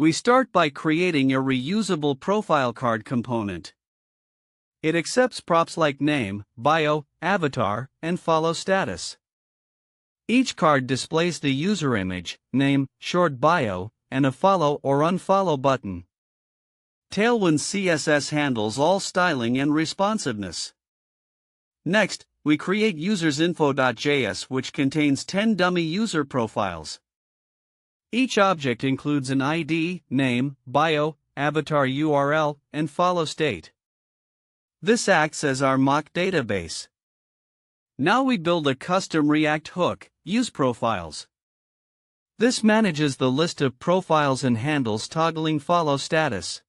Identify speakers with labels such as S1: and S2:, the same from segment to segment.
S1: We start by creating a reusable profile card component. It accepts props like name, bio, avatar, and follow status. Each card displays the user image, name, short bio, and a follow or unfollow button. Tailwind CSS handles all styling and responsiveness. Next, we create usersinfo.js, which contains 10 dummy user profiles. Each object includes an ID, name, bio, avatar URL, and follow state. This acts as our mock database. Now we build a custom React hook, useProfiles. This manages the list of profiles and handles toggling follow status.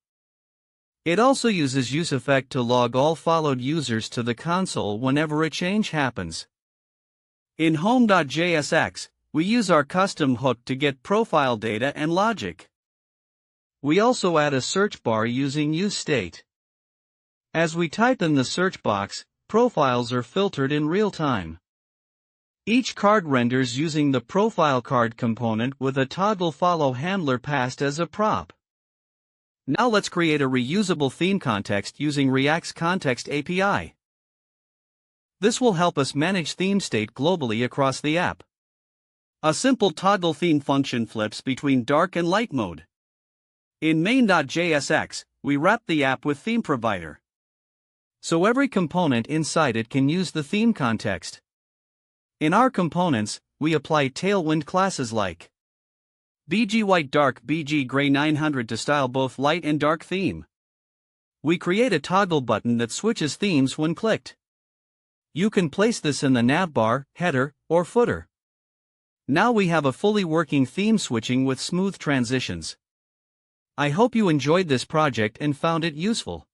S1: It also uses useEffect to log all followed users to the console whenever a change happens. In home.jsx, we use our custom hook to get profile data and logic. We also add a search bar using useState. As we type in the search box, profiles are filtered in real time. Each card renders using the profile card component with a toggle follow handler passed as a prop. Now let's create a reusable theme context using React's Context API. This will help us manage theme state globally across the app. A simple toggle theme function flips between dark and light mode. In main.jsx, we wrap the app with theme provider, so every component inside it can use the theme context. In our components, we apply Tailwind classes like BG White Dark, BG Gray 900 to style both light and dark theme. We create a toggle button that switches themes when clicked. You can place this in the navbar, header, or footer. Now we have a fully working theme switching with smooth transitions. I hope you enjoyed this project and found it useful.